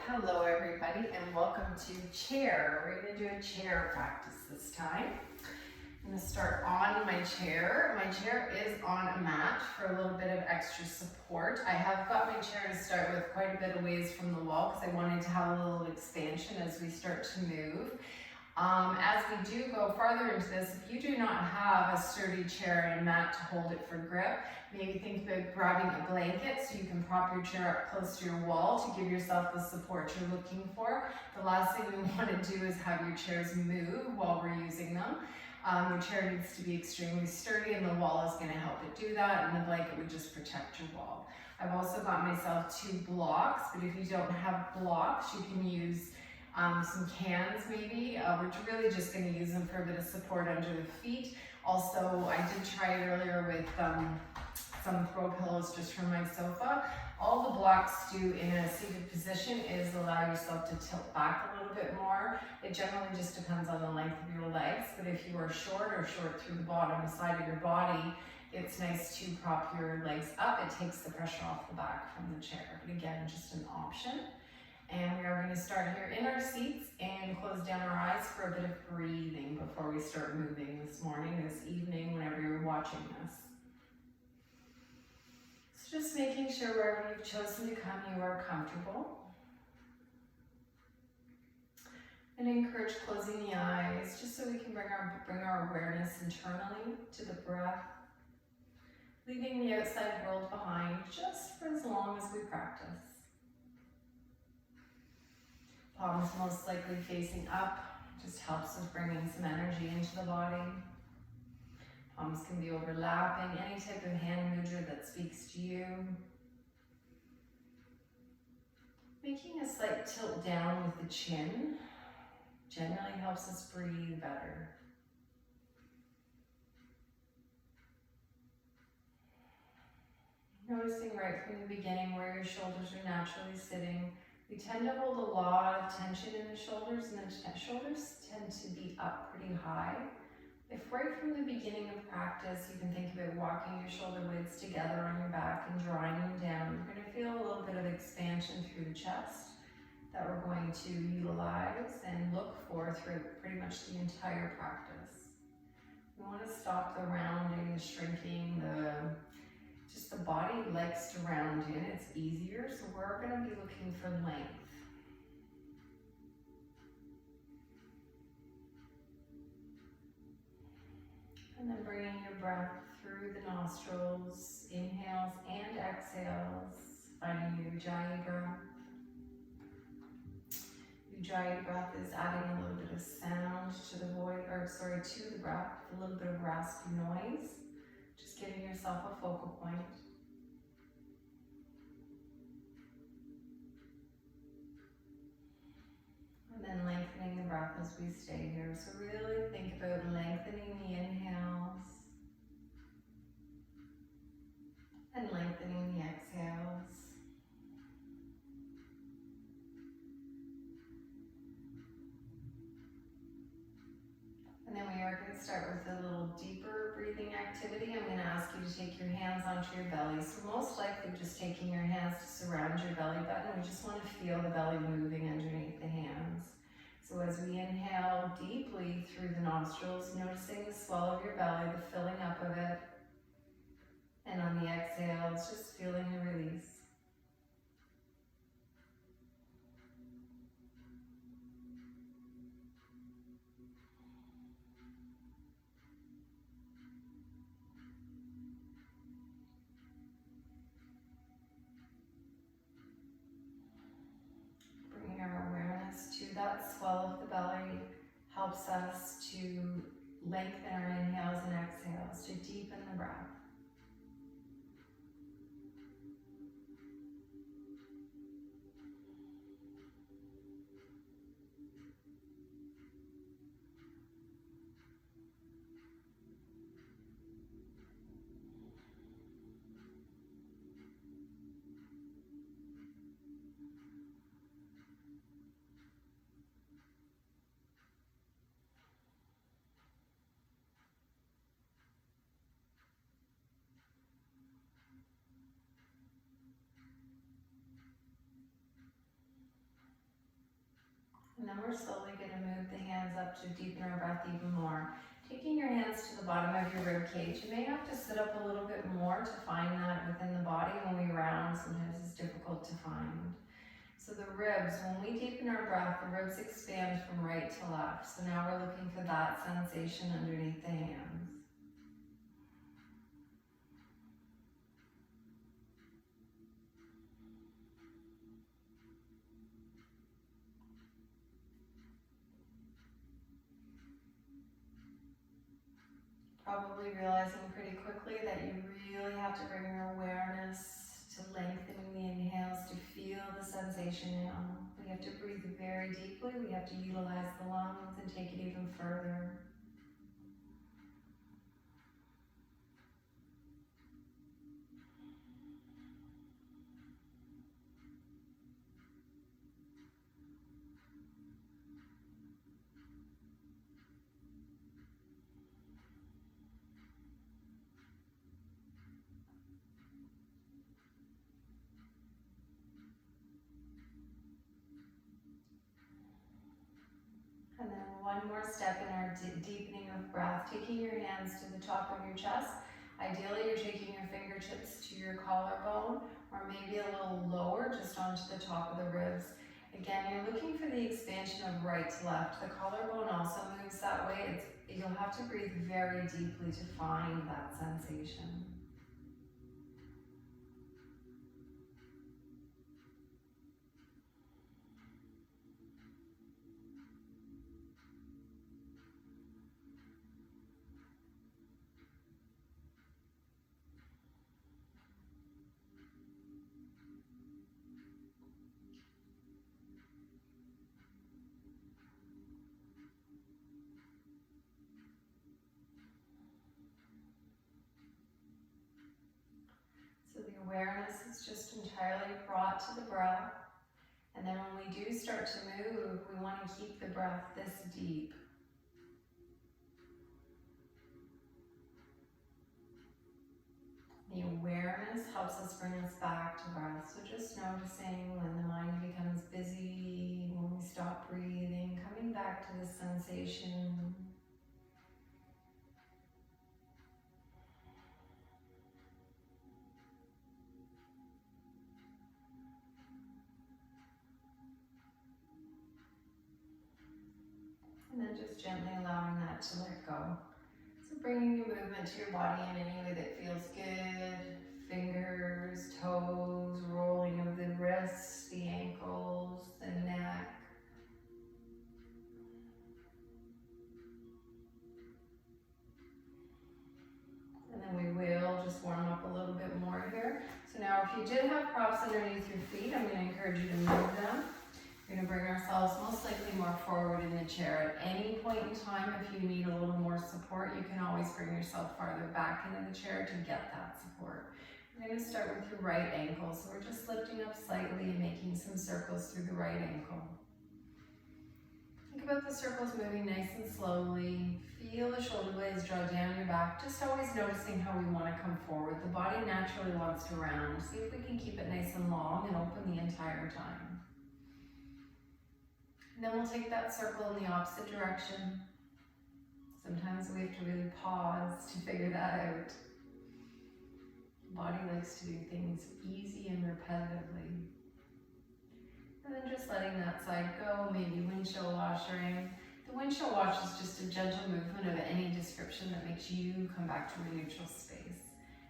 Hello everybody and welcome to chair. We're going to do a chair practice this time. I'm going to start on my chair. My chair is on a mat for a little bit of extra support. I have got my chair to start with quite a bit of ways from the wall because I wanted to have a little expansion as we start to move. As we do go farther into this, if you do not have a sturdy chair and a mat to hold it for grip, maybe think about grabbing a blanket so you can prop your chair up close to your wall to give yourself the support you're looking for. The last thing we want to do is have your chairs move while we're using them. Your chair needs to be extremely sturdy and the wall is going to help it do that, and the blanket would just protect your wall. I've also got myself 2 blocks, but if you don't have blocks, you can use some cans maybe. We're really just going to use them for a bit of support under the feet. Also, I did try it earlier with some throw pillows just from my sofa. All the blocks do in a seated position is allow yourself to tilt back a little bit more. It generally just depends on the length of your legs, but if you are short or short through the bottom side of your body, it's nice to prop your legs up. It takes the pressure off the back from the chair, but again, just an option. And we are going to start here in our seats and close down our eyes for a bit of breathing before we start moving this morning, this evening, whenever you're watching this. So just making sure wherever you've chosen to come, you are comfortable. And encourage closing the eyes just so we can bring our awareness internally to the breath, leaving the outside world behind just for as long as we practice. Palms most likely facing up, just helps us bring in some energy into the body. Palms can be overlapping, any type of hand mudra that speaks to you. Making a slight tilt down with the chin generally helps us breathe better. Noticing right from the beginning where your shoulders are naturally sitting. We tend to hold a lot of tension in the shoulders, and the shoulders tend to be up pretty high. If right from the beginning of practice, you can think about walking your shoulder blades together on your back and drawing them down, you're going to feel a little bit of expansion through the chest that we're going to utilize and look for through pretty much the entire practice. We want to stop the rounding, the shrinking, the body likes to round in, it's easier, so we're going to be looking for length. And then bringing your breath through the nostrils, inhales and exhales, finding your Ujjayi breath. Ujjayi breath is adding a little bit of sound to the to the breath, a little bit of raspy noise. Just giving yourself a focal point. And then lengthening the breath as we stay here. So really think about lengthening the inhales and lengthening the exhales. And then we are going to start with a little deeper breathing activity. I'm going to ask you to take your hands onto your belly. So most likely just taking your hands to surround your belly button. We just want to feel the belly moving underneath the hands. So as we inhale deeply through the nostrils, noticing the swell of your belly, the filling up of it. And on the exhales, just feeling the release. That swell of the belly helps us to lengthen our inhales and exhales, to deepen the breath. And then we're slowly going to move the hands up to deepen our breath even more. Taking your hands to the bottom of your rib cage. You may have to sit up a little bit more to find that within the body. When we round, sometimes it's difficult to find. So the ribs, when we deepen our breath, the ribs expand from right to left. So now we're looking for that sensation underneath the hands. Probably realizing pretty quickly that you really have to bring your awareness to lengthening the inhales to feel the sensation now. We have to breathe very deeply. We have to utilize the lungs and take it even further. And then one more step in our deepening of breath, taking your hands to the top of your chest. Ideally, you're taking your fingertips to your collarbone, or maybe a little lower, just onto the top of the ribs. Again, you're looking for the expansion of right to left. The collarbone also moves that way. You'll have to breathe very deeply to find that sensation. So the awareness is just entirely brought to the breath. And then when we do start to move, we want to keep the breath this deep. The awareness helps us bring us back to breath. So just noticing when the mind becomes busy, when we stop breathing, coming back to the sensation. And then just gently allowing that to let go. So bringing your movement to your body in any way that feels good. Fingers, toes, rolling of the wrists, the ankles, the neck. And then we will just warm up a little bit more here. So now if you did have props underneath your feet, I'm going to encourage you to move them. We're going to bring ourselves most likely more forward in the chair. At any point in time, if you need a little more support, you can always bring yourself farther back into the chair to get that support. We're going to start with your right ankle. So we're just lifting up slightly and making some circles through the right ankle. Think about the circles moving nice and slowly. Feel the shoulder blades draw down your back. Just always noticing how we want to come forward. The body naturally wants to round. See if we can keep it nice and long and open the entire time. And then we'll take that circle in the opposite direction. Sometimes we have to really pause to figure that out. The body likes to do things easy and repetitively. And then just letting that side go, maybe windshield washing. The windshield wash is just a gentle movement of any description that makes you come back to a neutral space.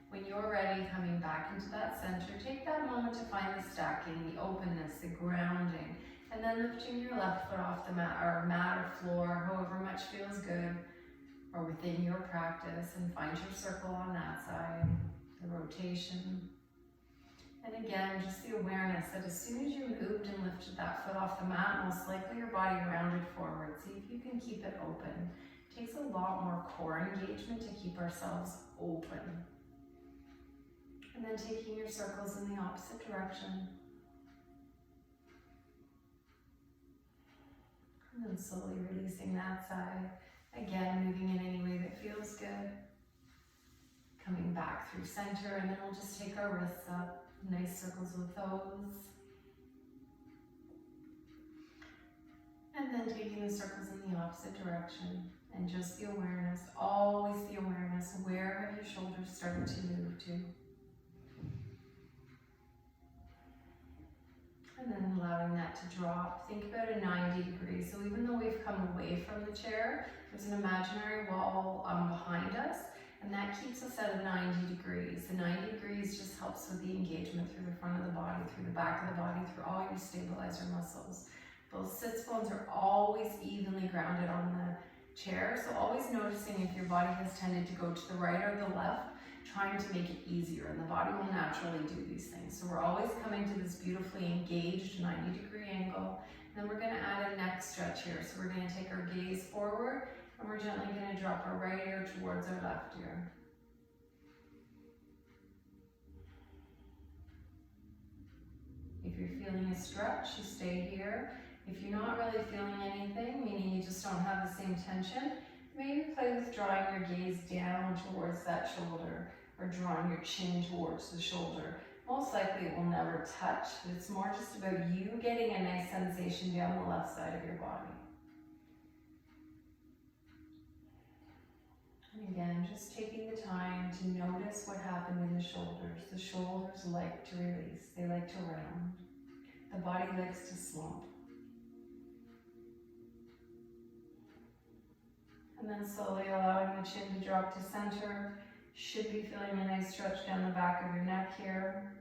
When you're ready, coming back into that center, take that moment to find the stacking, the openness, the grounding. And then lifting your left foot off the mat or floor, however much feels good, or within your practice, and find your circle on that side, the rotation. And again, just the awareness that as soon as you moved and lifted that foot off the mat, most likely your body rounded forward. See if you can keep it open. It takes a lot more core engagement to keep ourselves open. And then taking your circles in the opposite direction. And then slowly releasing that side. Again, moving in any way that feels good. Coming back through center, and then we'll just take our wrists up. Nice circles with those. And then taking the circles in the opposite direction. And just the awareness, always the awareness. Where have your shoulders started to move to? And then allowing that to drop. Think about a 90 degrees. So even though we've come away from the chair, there's an imaginary wall behind us, and that keeps us at a 90 degrees. The 90 degrees just helps with the engagement through the front of the body, through the back of the body, through all your stabilizer muscles. Both sits bones are always evenly grounded on the chair, so always noticing if your body has tended to go to the right or the left, trying to make it easier, and the body will naturally do these things. So we're always coming to this beautifully engaged 90-degree angle. And then we're going to add a neck stretch here. So we're going to take our gaze forward, and we're gently going to drop our right ear towards our left ear. If you're feeling a stretch, you stay here. If you're not really feeling anything, meaning you just don't have the same tension, maybe play with drawing your gaze down towards that shoulder, or drawing your chin towards the shoulder. Most likely it will never touch, but it's more just about you getting a nice sensation down the left side of your body. And again, just taking the time to notice what happened in the shoulders. The shoulders like to release, they like to round. The body likes to slump. And then slowly allowing the chin to drop to center. Should be feeling a nice stretch down the back of your neck here.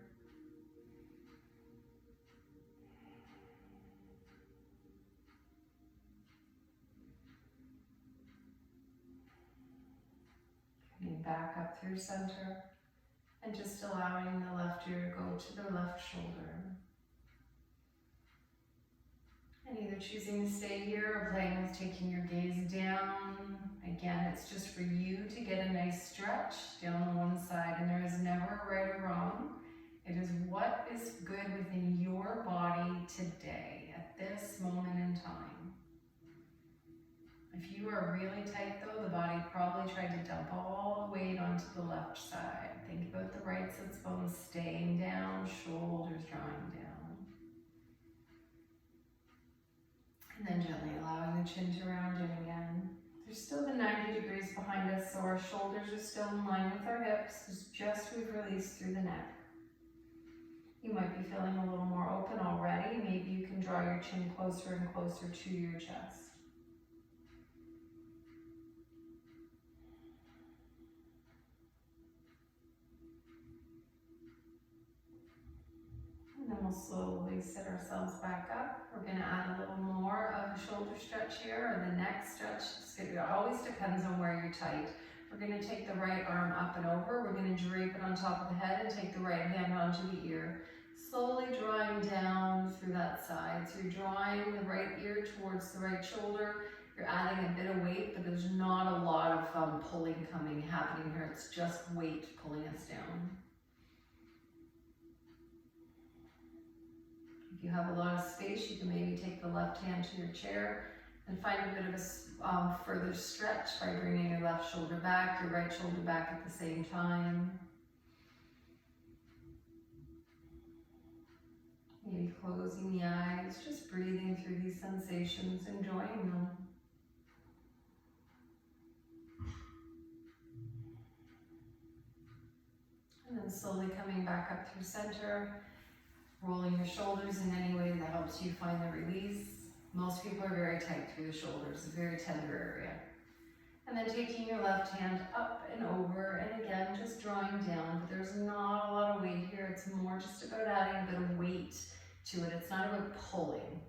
Coming back up through center. And just allowing the left ear to go to the left shoulder. And either choosing to stay here or playing with taking your gaze down. Again, it's just for you to get a nice stretch down the one side, and there is never a right or wrong. It is what is good within your body today, at this moment in time. If you are really tight though, the body probably tried to dump all the weight onto the left side. Think about the right sits bones staying down, shoulders drawing down. And then gently allowing the chin to round in again. There's still the 90 degrees behind us, so our shoulders are still in line with our hips. It's just we've released through the neck. You might be feeling a little more open already. Maybe you can draw your chin closer and closer to your chest. And then we'll slowly sit ourselves back up. We're going to add a little more of a shoulder stretch here, or the neck stretch. It always depends on where you're tight. We're going to take the right arm up and over. We're going to drape it on top of the head and take the right hand onto the ear. Slowly drawing down through that side. So you're drawing the right ear towards the right shoulder. You're adding a bit of weight, but there's not a lot of pulling happening here. It's just weight pulling us down. If you have a lot of space, you can maybe take the left hand to your chair and find a bit of a further stretch by bringing your left shoulder back, your right shoulder back at the same time. Maybe closing the eyes, just breathing through these sensations, enjoying them. And then slowly coming back up through center. Rolling your shoulders in any way that helps you find the release. Most people are very tight through the shoulders, a very tender area. And then taking your left hand up and over, and again, just drawing down, but there's not a lot of weight here. It's more just about adding a bit of weight to it. It's not about pulling.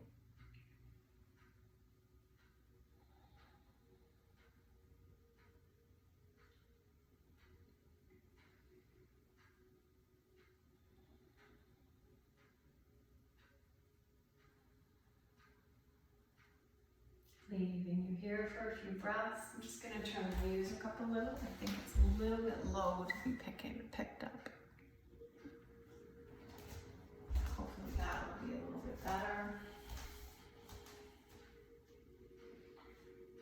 Leaving you here for a few breaths. I'm just going to turn the music up a little. I think it's a little bit low to be picked up. Hopefully that will be a little bit better.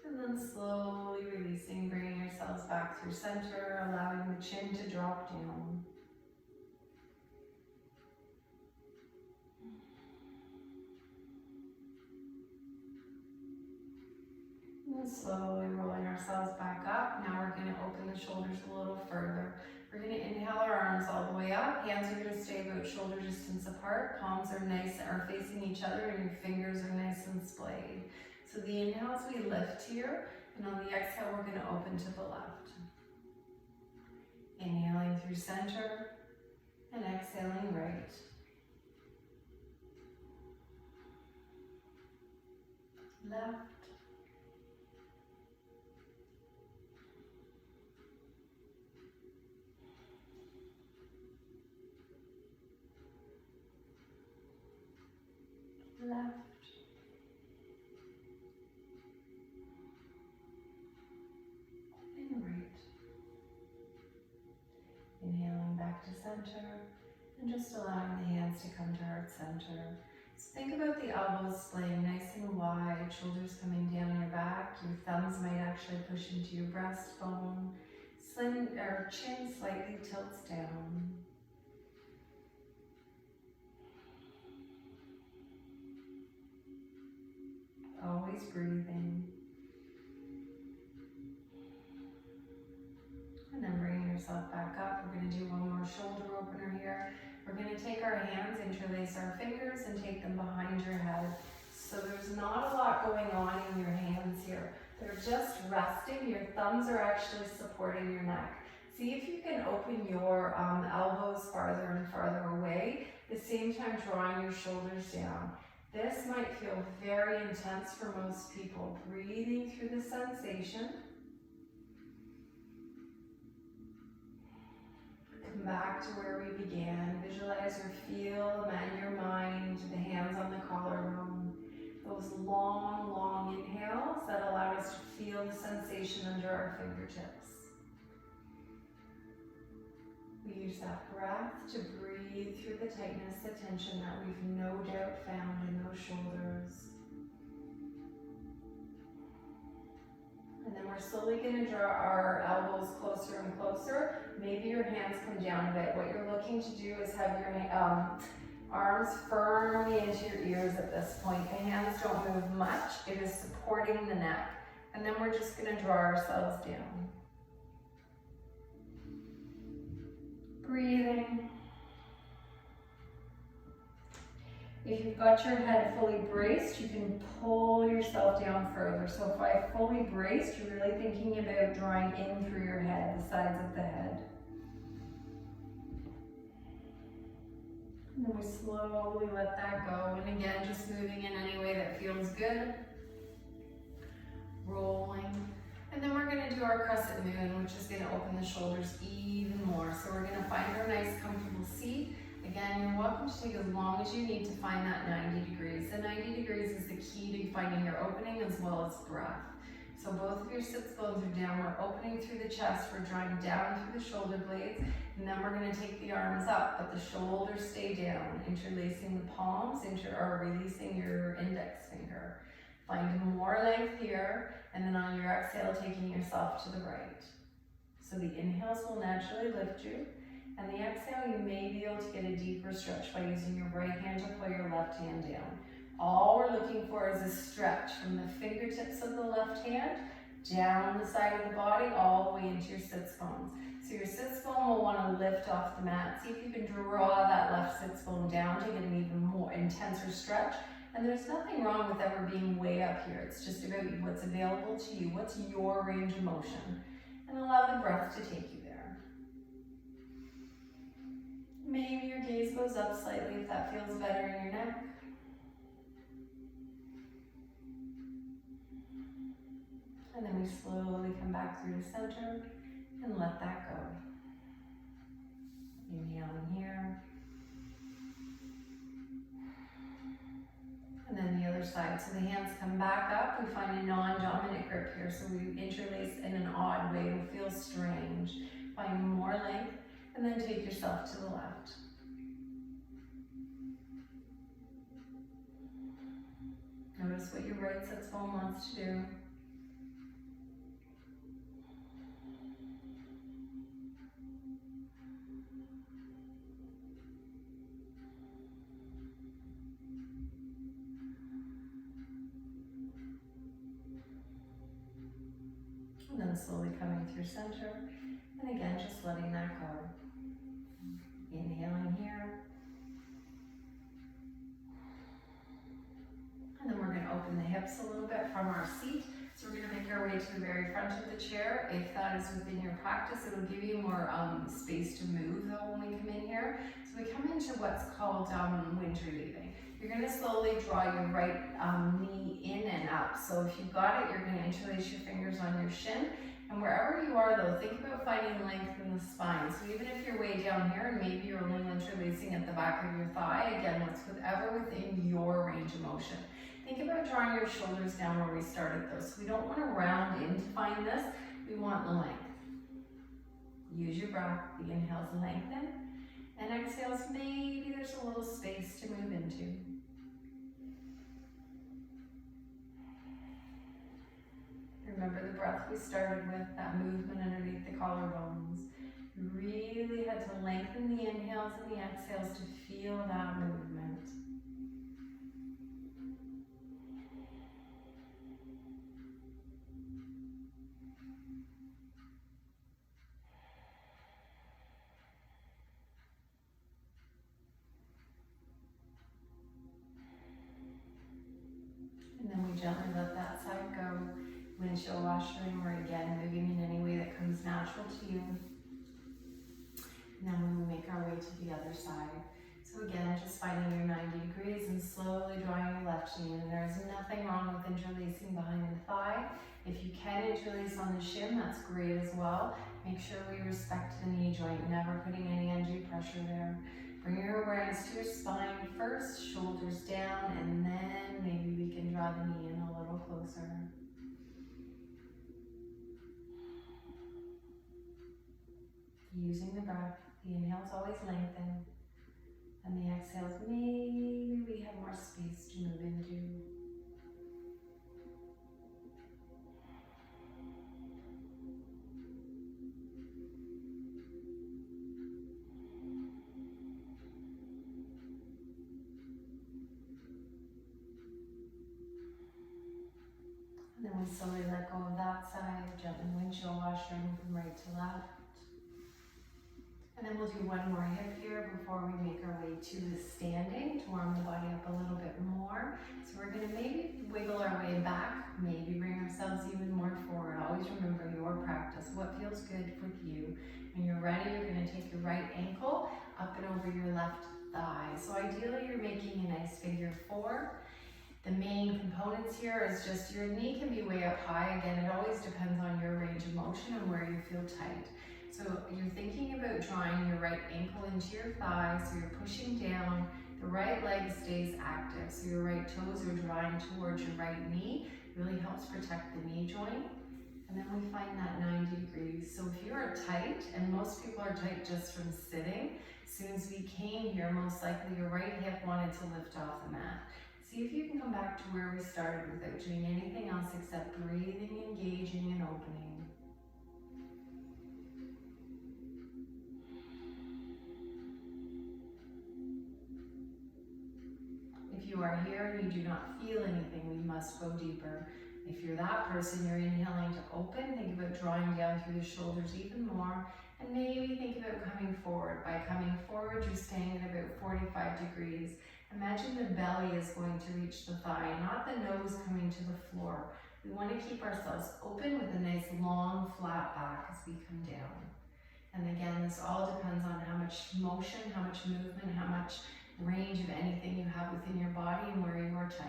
And then slowly releasing, bringing yourselves back through center, allowing the chin to drop down. And slowly rolling ourselves back up. Now we're going to open the shoulders a little further. We're going to inhale our arms all the way up. Hands are going to stay about shoulder distance apart. Palms are facing each other, and your fingers are nice and splayed. So the inhales, we lift here, and on the exhale, we're going to open to the left. Inhaling through center, and exhaling right. Left. Left. And right. Inhaling back to center, and just allowing the hands to come to heart center. So think about the elbows splaying nice and wide, shoulders coming down your back. Your thumbs might actually push into your breastbone. Chin slightly tilts down. Always breathing. And then bringing yourself back up. We're going to do one more shoulder opener here. We're going to take our hands, interlace our fingers, and take them behind your head. So there's not a lot going on in your hands here. They're just resting. Your thumbs are actually supporting your neck. See if you can open your elbows farther and farther away, at the same time drawing your shoulders down. This might feel very intense for most people. Breathing through the sensation. Come back to where we began. Visualize or feel, amend your mind, the hands on the collarbone. Those long, long inhales that allow us to feel the sensation under our fingertips. We use that breath to breathe through the tightness, the tension that we've no doubt found in those shoulders. And then we're slowly going to draw our elbows closer and closer. Maybe your hands come down a bit. What you're looking to do is have your arms firmly into your ears at this point. The hands don't move much. It is supporting the neck. And then we're just going to draw ourselves down. Breathing. If you've got your head fully braced, you can pull yourself down further. So if I fully braced, you're really thinking about drawing in through your head, the sides of the head. And then we slowly let that go. And again, just moving in any way that feels good. Rolling. And then we're going to do our crescent moon, which is going to open the shoulders even more. So we're going to find our nice comfortable seat. Again, you're welcome to take as long as you need to find that 90 degrees. The 90 degrees is the key to finding your opening as well as breath. So both of your sits bones are down. We're opening through the chest. We're drawing down through the shoulder blades. And then we're going to take the arms up, but the shoulders stay down, interlacing the palms or releasing your index finger. Find more length here, and then on your exhale, taking yourself to the right. So the inhales will naturally lift you, and the exhale, you may be able to get a deeper stretch by using your right hand to pull your left hand down. All we're looking for is a stretch from the fingertips of the left hand down the side of the body, all the way into your sits bones. So your sits bone will want to lift off the mat. See if you can draw that left sits bone down to get an even more intenser stretch. And there's nothing wrong with ever being way up here. It's just about what's available to you. What's your range of motion? And allow the breath to take you there. Maybe your gaze goes up slightly if that feels better in your neck. And then we slowly come back through the center and let that go. Inhaling here. And then the other side. So the hands come back up. We find a non-dominant grip here. So we interlace in an odd way. It'll feel strange. Find more length. And then take yourself to the left. Notice what your right sits bone wants to do. And then slowly coming through center. And again, just letting that go. Inhaling here. And then we're going to open the hips a little bit from our seat. So we're going to make our way to the very front of the chair. If that is within your practice, it'll give you more space to move though when we come in here. So we come into what's called winter leaving. You're going to slowly draw your right knee in and up. So if you've got it, you're going to interlace your fingers on your shin. And wherever you are though, think about finding length in the spine. So even if you're way down here and maybe you're only interlacing at the back of your thigh, again, what's whatever within your range of motion. Think about drawing your shoulders down where we started though. So we don't want to round in to find this, we want the length. Use your breath, the inhales lengthen, and exhales, maybe there's a little space to move into. Remember the breath we started with, that movement underneath the collarbones. You really had to lengthen the inhales and the exhales to feel that movement. And then we gently let that side go. Windshield washing, or again, moving in any way that comes natural to you. And then we will make our way to the other side. So again, just finding your 90 degrees and slowly drawing your left knee in. There's nothing wrong with interlacing behind the thigh. If you can interlace on the shin, that's great as well. Make sure we respect the knee joint, never putting any undue pressure there. Bring your awareness to your spine first, shoulders down, and then maybe we can draw the knee in a little closer. Using the breath, the inhales always lengthen, and the exhales, maybe we have more space to move into. And then we slowly let go of that side, gently windshield washing from right to left. And then we'll do one more hip here before we make our way to the standing to warm the body up a little bit more. So we're going to maybe wiggle our way back, maybe bring ourselves even more forward. Always remember your practice, what feels good for you. When you're ready, you're going to take your right ankle up and over your left thigh. So ideally, you're making a nice figure four. The main components here is just your knee can be way up high. Again, it always depends on your range of motion and where you feel tight. So you're thinking about drawing your right ankle into your thigh, so you're pushing down, the right leg stays active, so your right toes are drawing towards your right knee, really helps protect the knee joint. And then we find that 90 degrees. So if you are tight, and most people are tight just from sitting, as soon as we came here, most likely your right hip wanted to lift off the mat. See if you can come back to where we started without doing anything else except breathing, engaging, and opening. If you are here and you do not feel anything, we must go deeper. If you're that person, you're inhaling to open, think about drawing down through the shoulders even more, and maybe think about coming forward. By coming forward, you're staying at about 45 degrees. Imagine the belly is going to reach the thigh, not the nose coming to the floor. We want to keep ourselves open with a nice long flat back as we come down. And again, this all depends on how much motion, how much movement, how much range of anything you have within your body and where you are tight.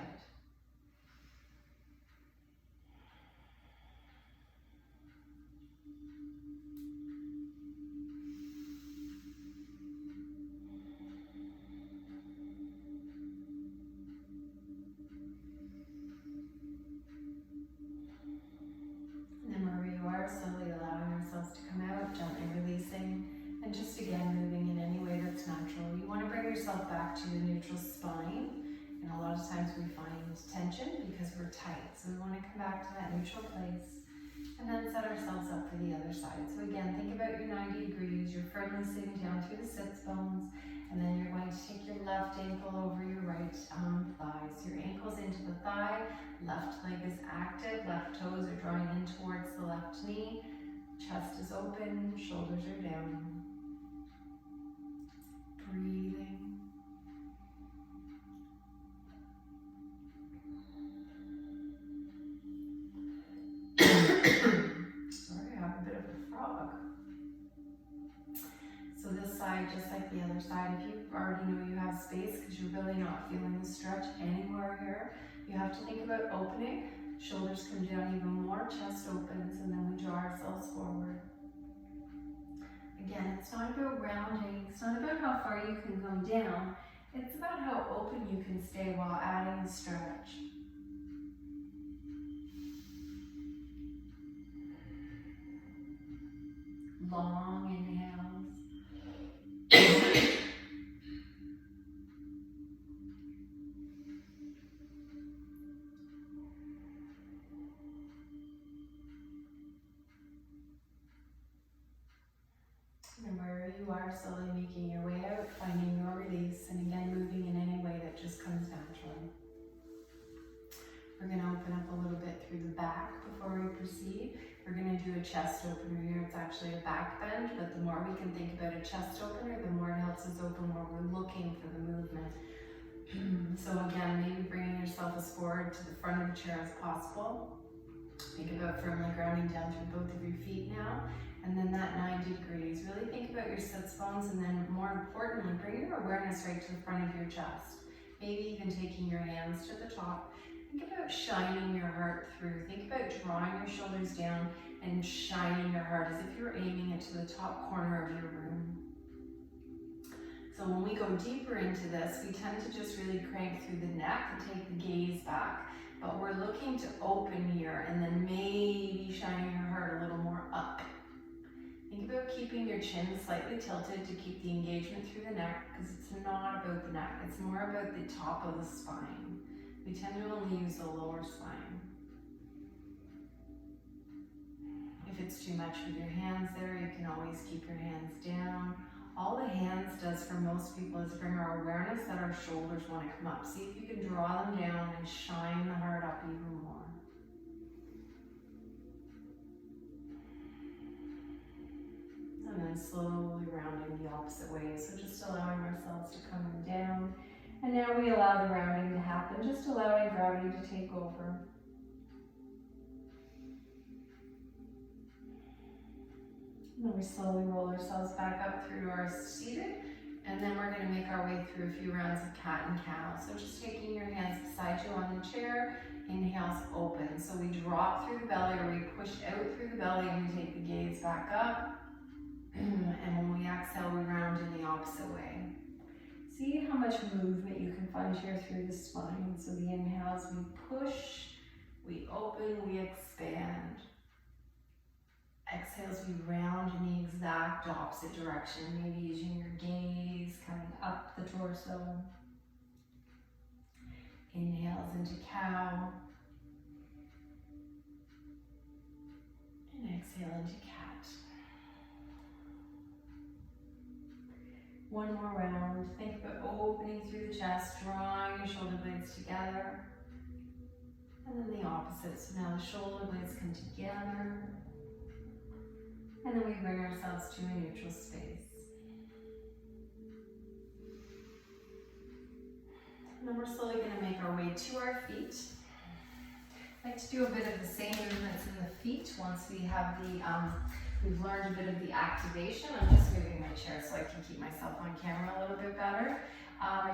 And then wherever you are, slowly allowing ourselves to come out, gently releasing, and just again moving in any way that's natural. You want to bring yourself back to the neutral spine, and a lot of times we find tension because we're tight. So we want to come back to that neutral place, and then set ourselves up for the other side. So again, think about your 90 degrees. You're firmly sitting down through the sits bones, and then you're going to take your left ankle over your right thigh. So your ankle's in into the thigh. Left leg is active, left toes are drawing in towards the left knee. Chest is open, shoulders are down. Breathing. Sorry, I have a bit of a frog. So this side, just like the other side, if you already know you have space because you're really not feeling the stretch anywhere here, you have to think about opening. Shoulders come down even more, chest opens, and then we draw ourselves forward. Again, it's not about rounding, it's not about how far you can come down, it's about how open you can stay while adding the stretch. Long inhales. And wherever you are, slowly making your way out, finding your release, and again, moving in any way that just comes naturally. We're going to open up a little bit through the back before we proceed. We're going to do a chest opener here. It's actually a back bend, but the more we can think about a chest opener, the more it helps us open where we're looking for the movement. So again, maybe bringing yourself as forward to the front of the chair as possible. Think about firmly grounding down through both of your feet now. And then that 90 degrees. Really think about your sits bones, and then more importantly, bring your awareness right to the front of your chest. Maybe even taking your hands to the top. Think about shining your heart through. Think about drawing your shoulders down and shining your heart as if you're aiming it to the top corner of your room. So when we go deeper into this, we tend to just really crank through the neck and take the gaze back. But we're looking to open here and then maybe shining your heart a little more up. Think about keeping your chin slightly tilted to keep the engagement through the neck, because it's not about the neck, it's more about the top of the spine. We tend to only use the lower spine. If it's too much with your hands there, you can always keep your hands down. All the hands does for most people is bring our awareness that our shoulders want to come up. See if you can draw them down and shine the heart up even more. And then slowly rounding the opposite way. So just allowing ourselves to come down. And now we allow the rounding to happen, just allowing gravity to take over. And then we slowly roll ourselves back up through our seated. And then we're going to make our way through a few rounds of cat and cow. So just taking your hands beside you on the chair, inhales open. So we drop through the belly, or we push out through the belly, and we take the gaze back up. And when we exhale, we round in the opposite way. See how much movement you can find here through the spine. So the inhales, we push, we open, we expand. Exhales, we round in the exact opposite direction, maybe using your gaze coming up the torso. Inhales into cow. And exhale into cat. One more round. Think about opening through the chest, drawing your shoulder blades together. And then the opposite. So now the shoulder blades come together. And then we bring ourselves to a neutral space. And then we're slowly going to make our way to our feet. I like to do a bit of the same movements in the feet once we have the we've learned a bit of the activation. I'm just moving my chair so I can keep myself on camera a little bit better.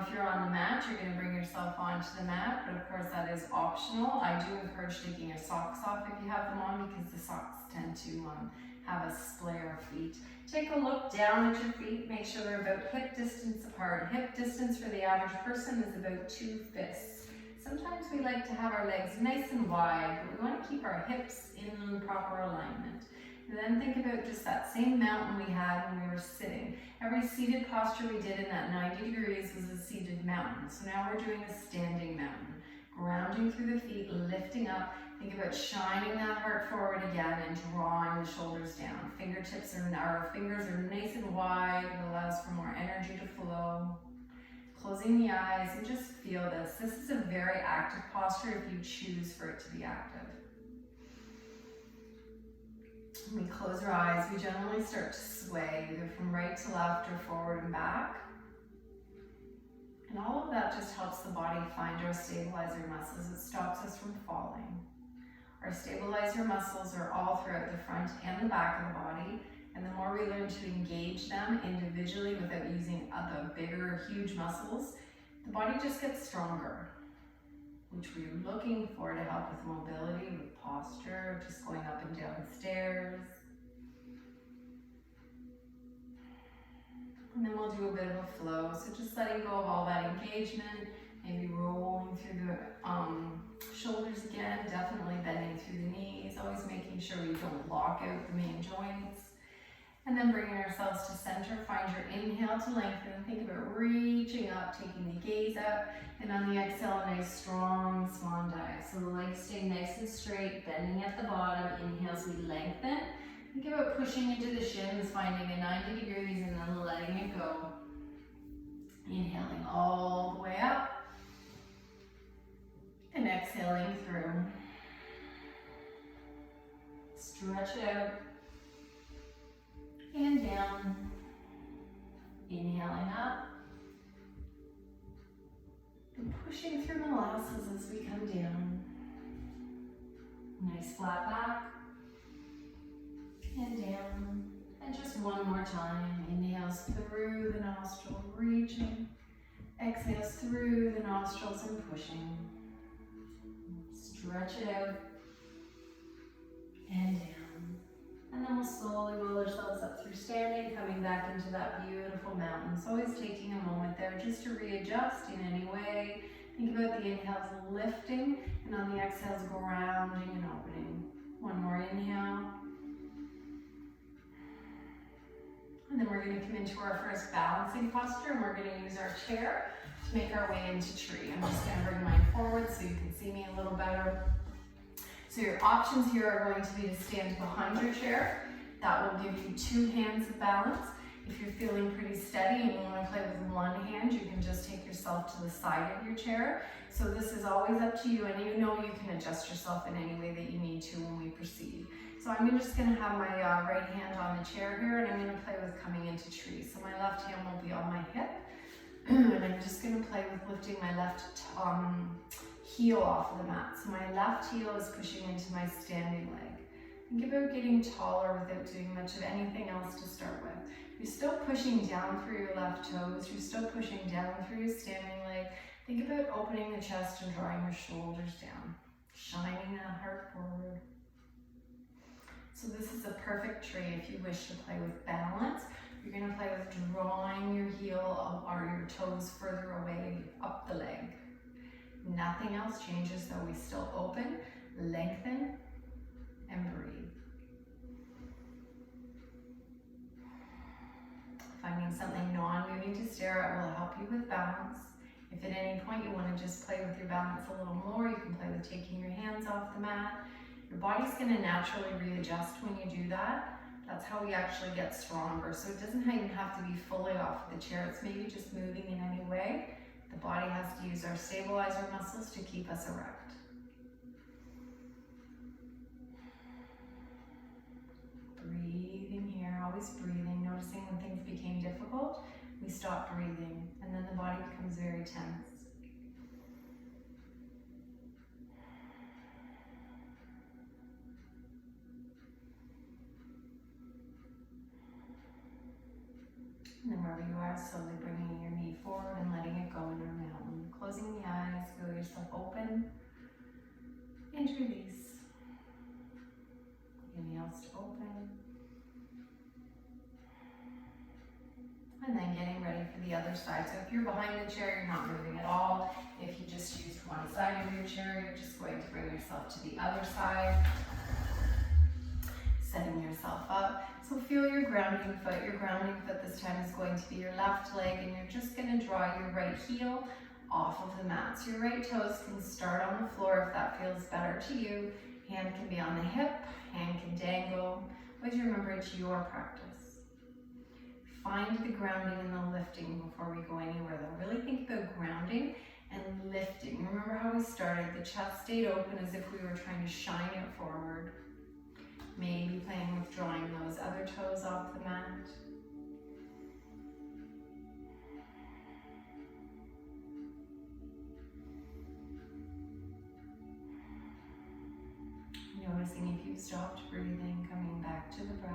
If you're on the mat, you're going to bring yourself onto the mat, but of course that is optional. I do encourage taking your socks off if you have them on, because the socks tend to have a splay our feet. Take a look down at your feet. Make sure they're about hip distance apart. Hip distance for the average person is about 2 fists. Sometimes we like to have our legs nice and wide, but we want to keep our hips in proper alignment. And then think about just that same mountain we had when we were sitting. Every seated posture we did in that 90 degrees was a seated mountain. So now we're doing a standing mountain. Grounding through the feet, lifting up. Think about shining that heart forward again and drawing the shoulders down. Our fingers are nice and wide. It allows for more energy to flow. Closing the eyes and just feel this. This is a very active posture if you choose for it to be active. When we close our eyes, we generally start to sway either from right to left or forward and back. And all of that just helps the body find our stabilizer muscles. It stops us from falling. Our stabilizer muscles are all throughout the front and the back of the body. And the more we learn to engage them individually without using the bigger, huge muscles, the body just gets stronger, which we're looking for to help with mobility, with posture, just going up and down the stairs. And then we'll do a bit of a flow. So just letting go of all that engagement, maybe rolling through the shoulders again, definitely bending through the knees, always making sure we don't lock out the main joints. And then bringing ourselves to center, find your inhale to lengthen. Think about reaching up, taking the gaze up, and on the exhale, a nice strong swan dive. So the legs stay nice and straight, bending at the bottom. Inhales, we lengthen. Think about pushing into the shins, finding a 90 degrees, and then letting it go. Inhaling all the way up, and exhaling through. Stretch it out. And down, inhaling up, and pushing through molasses as we come down. Nice flat back, and down, and just one more time. Inhales through the nostril, reaching, exhales through the nostrils and pushing. Stretch it out, and down. And then we'll slowly roll ourselves up through standing, coming back into that beautiful mountain. So always taking a moment there just to readjust in any way. Think about the inhales lifting, and on the exhales grounding and opening. One more inhale. And then we're going to come into our first balancing posture, and we're going to use our chair to make our way into tree. I'm just going to bring mine forward so you can see me a little better. So your options here are going to be to stand behind your chair. That will give you 2 hands of balance. If you're feeling pretty steady and you want to play with one hand, you can just take yourself to the side of your chair. So this is always up to you, and you know you can adjust yourself in any way that you need to when we proceed. So I'm just going to have my right hand on the chair here, and I'm going to play with coming into tree. So my left hand will be on my hip, and I'm just going to play with lifting my left heel off of the mat. So my left heel is pushing into my standing leg. Think about getting taller without doing much of anything else to start with. You're still pushing down through your left toes. You're still pushing down through your standing leg. Think about opening the chest and drawing your shoulders down, shining that heart forward. So this is a perfect tree if you wish to play with balance. You're going to play with drawing your heel or your toes further away up the leg. Nothing else changes though. We still open, lengthen, and breathe. Finding something non-moving to stare at will help you with balance. If at any point you want to just play with your balance a little more, you can play with taking your hands off the mat. Your body's going to naturally readjust when you do that. That's how we actually get stronger. So it doesn't even have to be fully off the chair. It's maybe just moving in any way. The body has to use our stabilizer muscles to keep us erect. Breathing here, always breathing, noticing when things became difficult, we stop breathing, and then the body becomes very tense. And then wherever you are, slowly bringing your knee forward and letting it go in our mountain. Closing the eyes, feel yourself open and release. Inhales to open. And then getting ready for the other side. So if you're behind the chair, you're not moving at all. If you just used one side of your chair, you're just going to bring yourself to the other side. Setting yourself up. So feel your grounding foot. Your grounding foot this time is going to be your left leg, and you're just going to draw your right heel off of the mat. So your right toes can start on the floor if that feels better to you. Hand can be on the hip, hand can dangle. Always remember it's your practice. find the grounding and the lifting before we go anywhere though. Really think about grounding and lifting. Remember how we started? The chest stayed open as if we were trying to shine it forward. Maybe playing with drawing those other toes off the mat. Noticing if you've stopped breathing, coming back to the breath.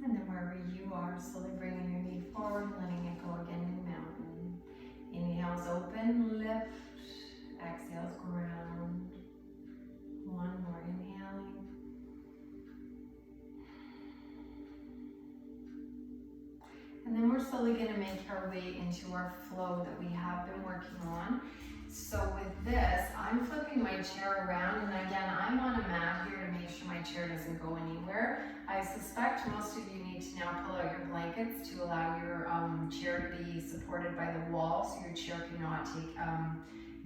And then wherever you are, slowly bringing your knee forward, letting it go again in mountain. Inhales open, lift. Exhales ground. One more, inhaling. And then we're slowly going to make our way into our flow that we have been working on. So with this, I'm flipping my chair around, and again, I'm on a mat here to make sure my chair doesn't go anywhere. I suspect most of you need to now pull out your blankets to allow your chair to be supported by the wall, so your chair cannot take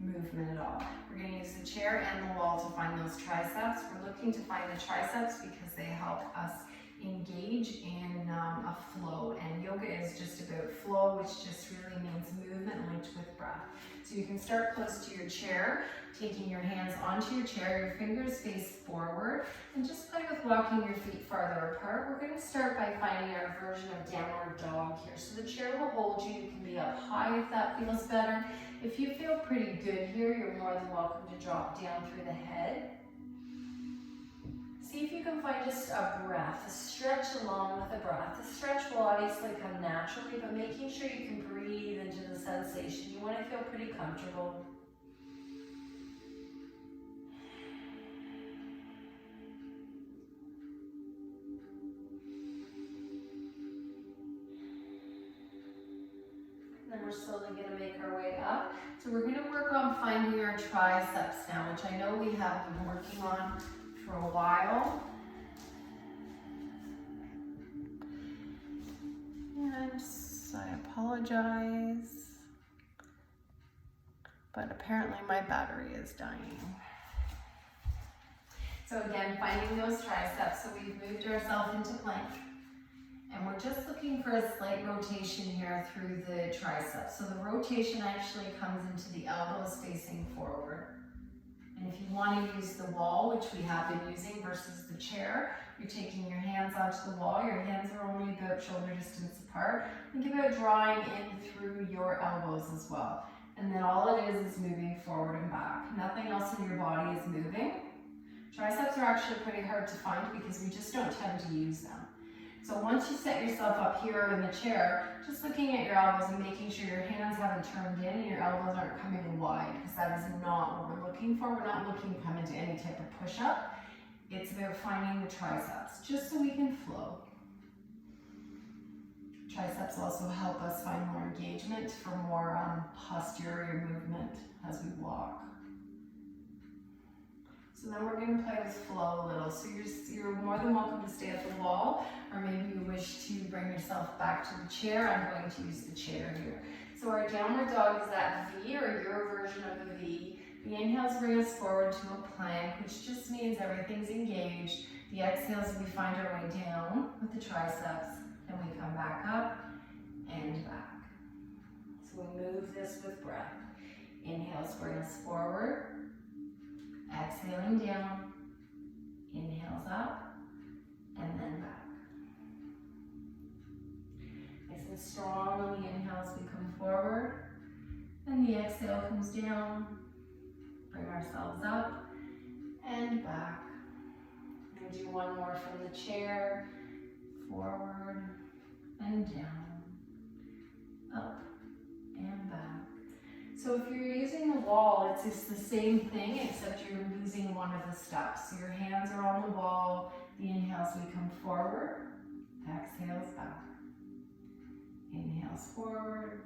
movement at all. We're going to use the chair and the wall to find those triceps. We're looking to find the triceps because they help us engage in a flow, and yoga is just about flow, which just really means movement linked with breath. So you can start close to your chair, taking your hands onto your chair, your fingers face forward, and just play with walking your feet farther apart. We're going to start by finding our version of downward dog here. So the chair will hold you. You can be up high if that feels better. If you feel pretty good here, you're more than welcome to drop down through the head. See if you can find just a breath, a stretch along with a breath. The stretch will obviously come naturally, but making sure you can breathe into the sensation. You want to feel pretty comfortable. And then we're slowly going to make our way up. So we're going to work on finding our triceps now, which I know we have been working on for a while. And I apologize, but apparently my battery is dying. So again, finding those triceps. So we've moved ourselves into plank, and we're just looking for a slight rotation here through the triceps. So the rotation actually comes into the elbows facing forward. And if you want to use the wall, which we have been using versus the chair, you're taking your hands onto the wall. Your hands are only about shoulder distance apart. Think about drawing in through your elbows as well. And then all it is moving forward and back. Nothing else in your body is moving. Triceps are actually pretty hard to find because we just don't tend to use them. So once you set yourself up here in the chair, just looking at your elbows and making sure your hands haven't turned in and your elbows aren't coming wide, because that is not what we're looking for. We're not looking to come into any type of push-up. It's about finding the triceps, just so we can flow. Triceps also help us find more engagement for more posterior movement as we walk. So then we're going to play with flow a little. So you're more than welcome to stay at the wall, or maybe you wish to bring yourself back to the chair. I'm going to use the chair here. So our downward dog is that V, or your version of a V. The inhales bring us forward to a plank, which just means everything's engaged. The exhales, we find our way down with the triceps, and we come back up and back. So we move this with breath. Inhales bring us forward. Exhaling down, inhales up, and then back. Nice and strong on the inhales, we come forward, and the exhale comes down. Bring ourselves up and back. And do one more from the chair, forward and down, up and back. So if you're using the wall, it's just the same thing, except you're losing one of the steps. So your hands are on the wall, the inhales, we come forward, exhales back. Inhales forward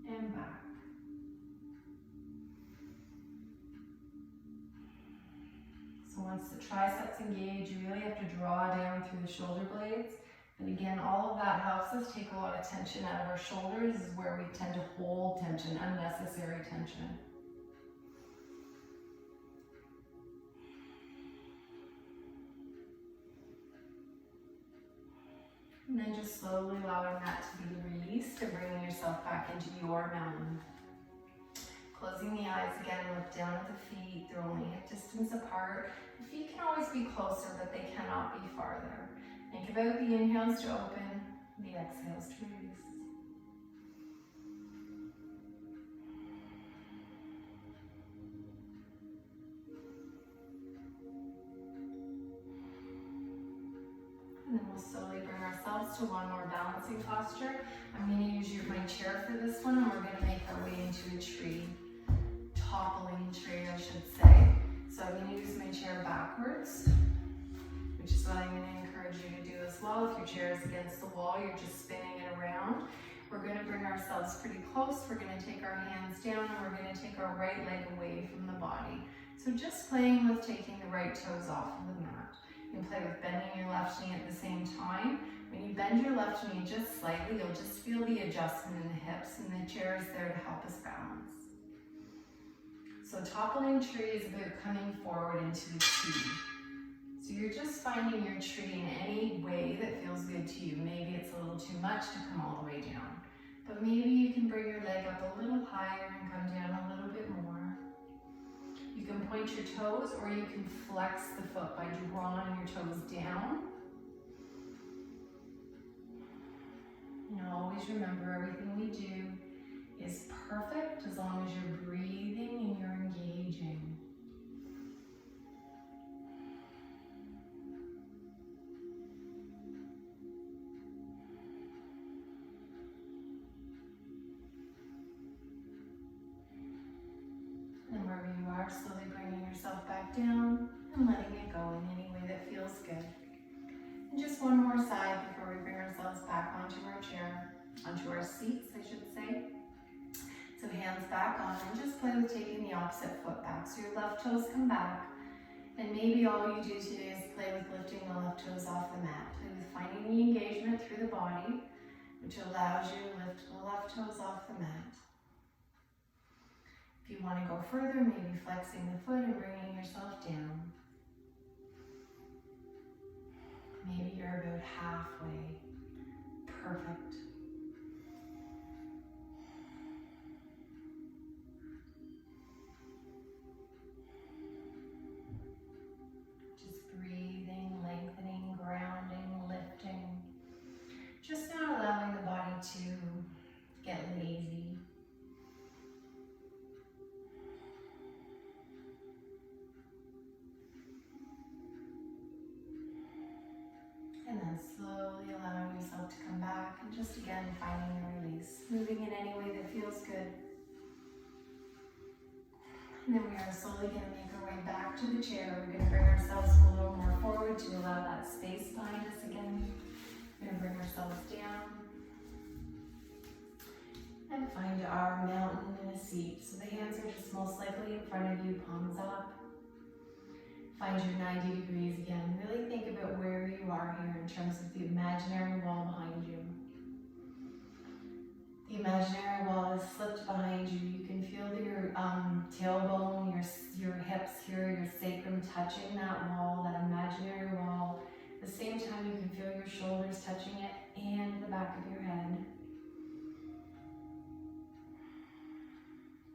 and back. So once the triceps engage, you really have to draw down through the shoulder blades. But again, all of that helps us take a lot of tension out of our shoulders. This is where we tend to hold tension, unnecessary tension. And then just slowly allowing that to be released and bringing yourself back into your mountain. Closing the eyes again, look down at the feet. They're only hip distance apart. The feet can always be closer, but they cannot be farther. Think about the inhales to open, the exhales to release. And then we'll slowly bring ourselves to one more balancing posture. I'm going to use my chair for this one, and we're going to make our way into a tree. Toppling tree, I should say. So I'm going to use my chair backwards, which is what I'm going to encourage you to do as well. If your chair is against the wall, you're just spinning it around. We're going to bring ourselves pretty close. We're going to take our hands down, and we're going to take our right leg away from the body. So just playing with taking the right toes off of the mat. You can play with bending your left knee at the same time. When you bend your left knee just slightly, you'll just feel the adjustment in the hips, and the chair is there to help us balance. So toppling tree is about coming forward into a T. So you're just finding your tree in any way that feels good to you. Maybe it's a little too much to come all the way down, but maybe you can bring your leg up a little higher and come down a little bit more. You can point your toes, or you can flex the foot by drawing your toes down. And always remember, everything we do is perfect as long as you're breathing and you're engaging. And wherever you are, slowly bringing yourself back down and letting it go in any way that feels good. And just one more side before we bring ourselves back onto our chair, onto our seats, I should say. So hands back on, and just play with taking the opposite foot back. So your left toes come back, and maybe all you do today is play with lifting the left toes off the mat. Play with finding the engagement through the body, which allows you to lift the left toes off the mat. If you want to go further, maybe flexing the foot and bringing yourself down. Maybe you're about halfway. Perfect. Breathing, lengthening, grounding, lifting. Just not allowing the body to get lazy. And then slowly allowing yourself to come back, and just again finding the release. Moving in any way that feels good. And then we are slowly going to make our way back to the chair. We're going to bring ourselves a little more forward to allow that space behind us again. We're going to bring ourselves down. And find our mountain in a seat. So the hands are just most likely in front of you, palms up. Find your 90 degrees again. Really think about where you are here in terms of the imaginary wall behind you. The imaginary wall is slipped behind you. You can feel your tailbone, your hips here, your sacrum touching that wall, that imaginary wall. At the same time, you can feel your shoulders touching it and the back of your head.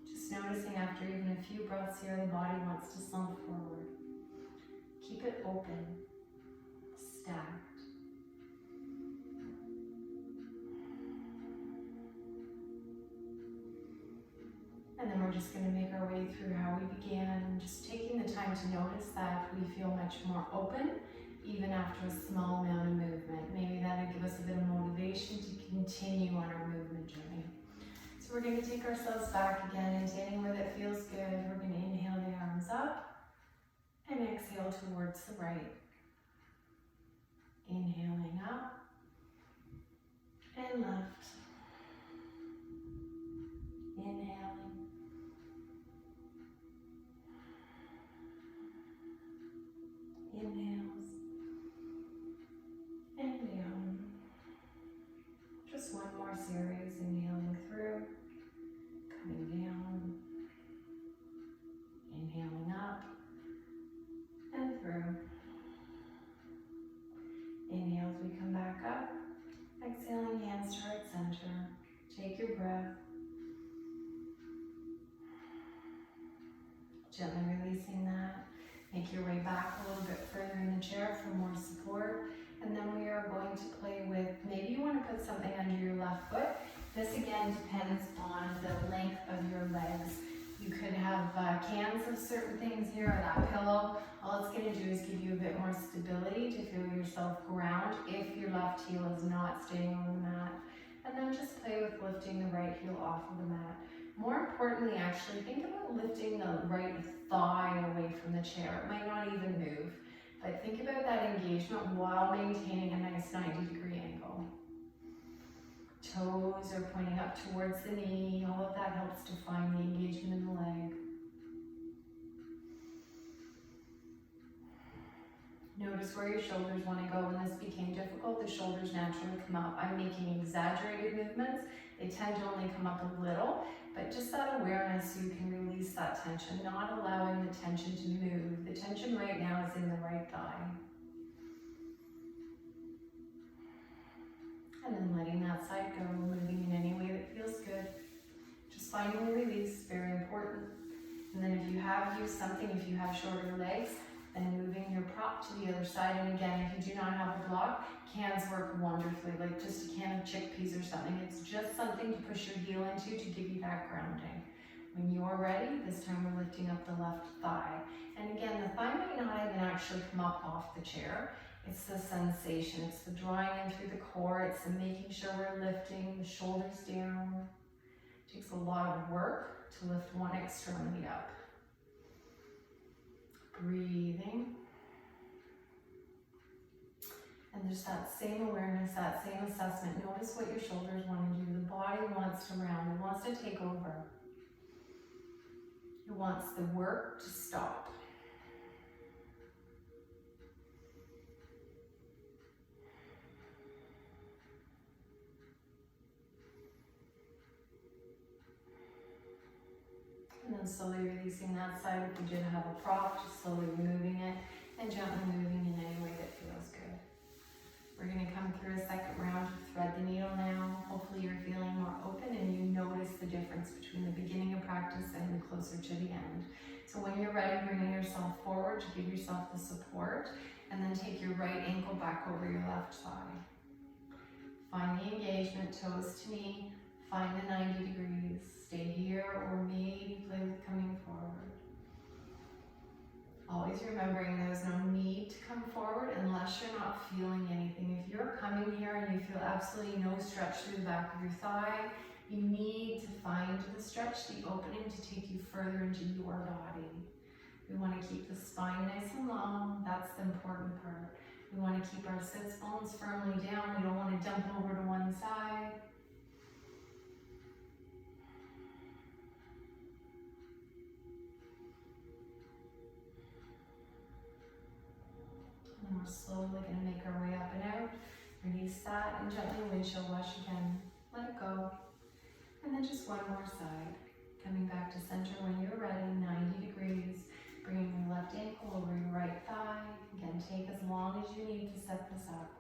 Just noticing after even a few breaths here, the body wants to slump forward. Keep it open, stacked. And then we're just going to make our way through how we began, just taking the time to notice that we feel much more open, even after a small amount of movement. Maybe that'll give us a bit of motivation to continue on our movement journey. So we're going to take ourselves back again into anywhere that feels good. We're going to inhale the arms up and exhale towards the right. Inhaling up and left. Inhaling more series. Inhaling through, coming down, inhaling up and through. Inhale as we come back up. Exhaling, hands to heart center. Take your breath. Gently releasing that. Make your way back a little bit further in the chair for more support. And then we are going to play with, maybe you want to put something under your left foot. This again depends on the length of your legs. You could have cans of certain things here, or that pillow. All it's going to do is give you a bit more stability to feel yourself ground if your left heel is not staying on the mat. And then just play with lifting the right heel off of the mat. More importantly, actually, think about lifting the right thigh away from the chair. It might not even move, but think about that engagement while maintaining a nice 90-degree angle. Toes are pointing up towards the knee. All of that helps to find the engagement in the leg. Notice where your shoulders want to go. When this became difficult, the shoulders naturally come up. I'm making exaggerated movements. They tend to only come up a little, but just that awareness so you can release that tension, not allowing the tension to move. The tension right now is in the right thigh. And then letting that side go, moving in any way that feels good. Just finding the release, very important. And then if you have used something, if you have shorter legs, then moving your prop to the other side. And again, if you do not have a block, cans work wonderfully, like just a can of chickpeas or something. It's just something to push your heel into to give you that grounding. When you're ready, this time we're lifting up the left thigh. And again, the thigh might not even actually come up off the chair. It's the sensation, it's the drawing in through the core, it's the making sure we're lifting the shoulders down. It takes a lot of work to lift one extremity up. Breathing. And there's that same awareness, that same assessment. Notice what your shoulders want to do. The body wants to round, it wants to take over. It wants the work to stop. And then slowly releasing that side. If you did have a prop, just slowly removing it and gently moving in any way that feels good. We're going to come through a second round to thread the needle now. Hopefully you're feeling more open and you notice the difference between the beginning of practice and the closer to the end. So when you're ready, bringing yourself forward to give yourself the support, and then take your right ankle back over your left thigh. Find the engagement, toes to knee. Find the 90 degrees. Stay here or maybe play with coming forward. Always remembering there's no need to come forward unless you're not feeling anything. If you're coming here and you feel absolutely no stretch through the back of your thigh, you need to find the stretch, the opening to take you further into your body. We want to keep the spine nice and long. That's the important part. We want to keep our sits bones firmly down. We don't want to dump over to one side. And we're slowly going to make our way up and out. Release that and gently windshield wash again. Let it go. And then just one more side. Coming back to center when you're ready, 90 degrees. Bringing your left ankle over your right thigh. Again, take as long as you need to set this up.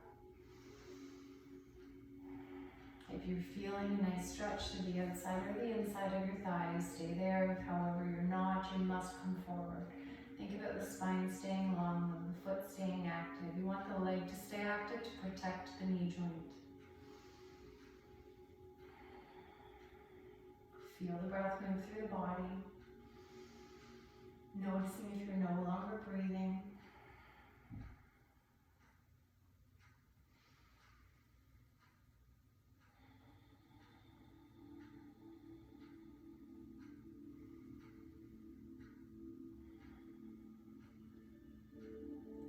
If you're feeling a nice stretch to the outside or the inside of your thigh, stay there. If, however, you're not, you must come forward. Think about the spine staying long, the foot staying active. You want the leg to stay active to protect the knee joint. Feel the breath move through the body. Noticing if you're no longer breathing.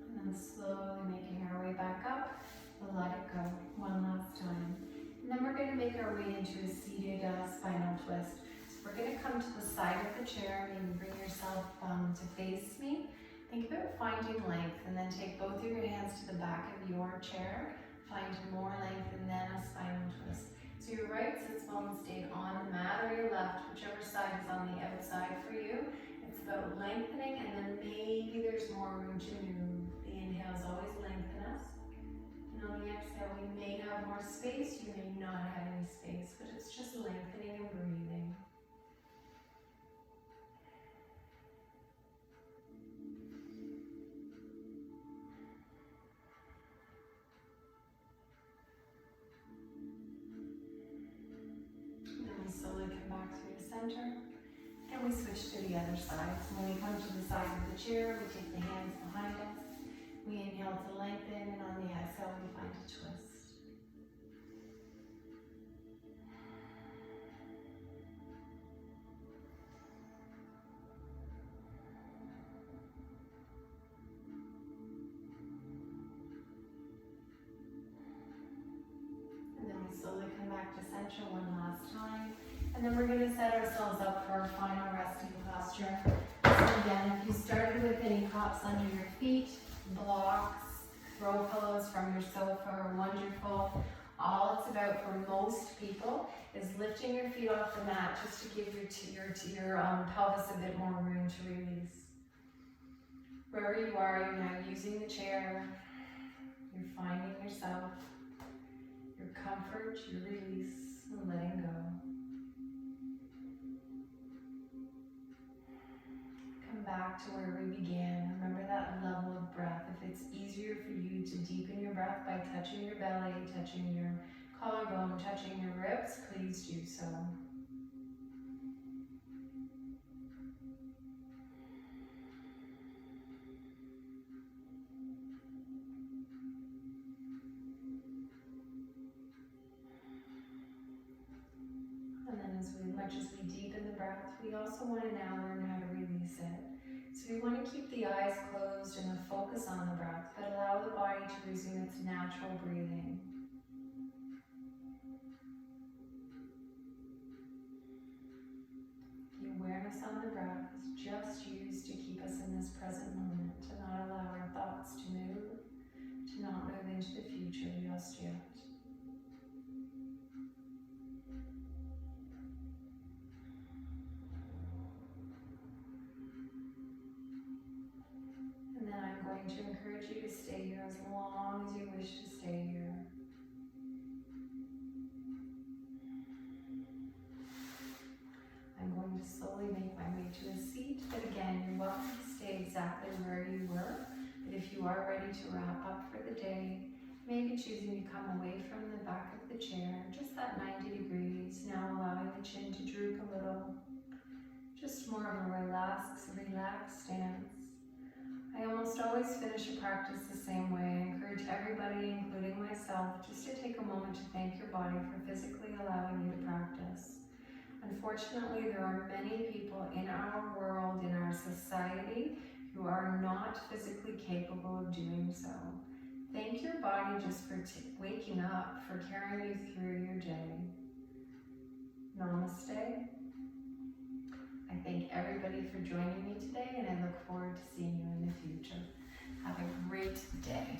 And then slowly making our way back up. We'll let it go one last time. And then we're going to make our way into a seated spinal twist. We're going to come to the side of the chair and bring yourself to face me. Think about finding length and then take both of your hands to the back of your chair. Find more length and then a spinal twist. So your right sits bone stayed on the mat, or your left, whichever side is on the outside for you. It's about lengthening, and then maybe there's more room to move. The inhales always lengthen us. And on the exhale, we may have more space, you may not have any space, but it's just lengthening and breathing. And then we slowly come back to the center, and we switch to the other side. So when we come to the side of the chair, we take the hands behind us. We inhale to lengthen, and on the exhale, we find a twist. And then we slowly come back to center one last time. And then we're going to set ourselves up for our final resting posture. So again, if you started with any props under your feet, blocks, throw pillows from your sofa are wonderful. All it's about for most people is lifting your feet off the mat just to give your pelvis a bit more room to release. Wherever you are, you're now using the chair. You're finding yourself, your comfort, your release, and letting go. Come back to where we began. Remember that level of breath. If it's easier for you to deepen your breath by touching your belly, touching your collarbone, touching your ribs, please do so. And then as much as we deepen the breath, we also want to now learn how to release it. So we want to keep the eyes closed and the focus on the breath, but allow the body to resume its natural breathing. The awareness on the breath is just used to keep us in this present moment, to not allow our thoughts to move, to not move into the future just yet. And then I'm going to encourage you to stay here as long as you wish to stay here. I'm going to slowly make my way to a seat, but again, you're welcome to stay exactly where you were. But if you are ready to wrap up for the day, maybe choosing to come away from the back of the chair, just that 90 degrees, now allowing the chin to droop a little. Just more of a relaxed stance. I almost always finish a practice the same way. I encourage everybody, including myself, just to take a moment to thank your body for physically allowing you to practice. Unfortunately, there are many people in our world, in our society, who are not physically capable of doing so. Thank your body just for waking up, for carrying you through your day. Namaste. I thank everybody for joining me today, and I look forward to seeing you in the future. Have a great day.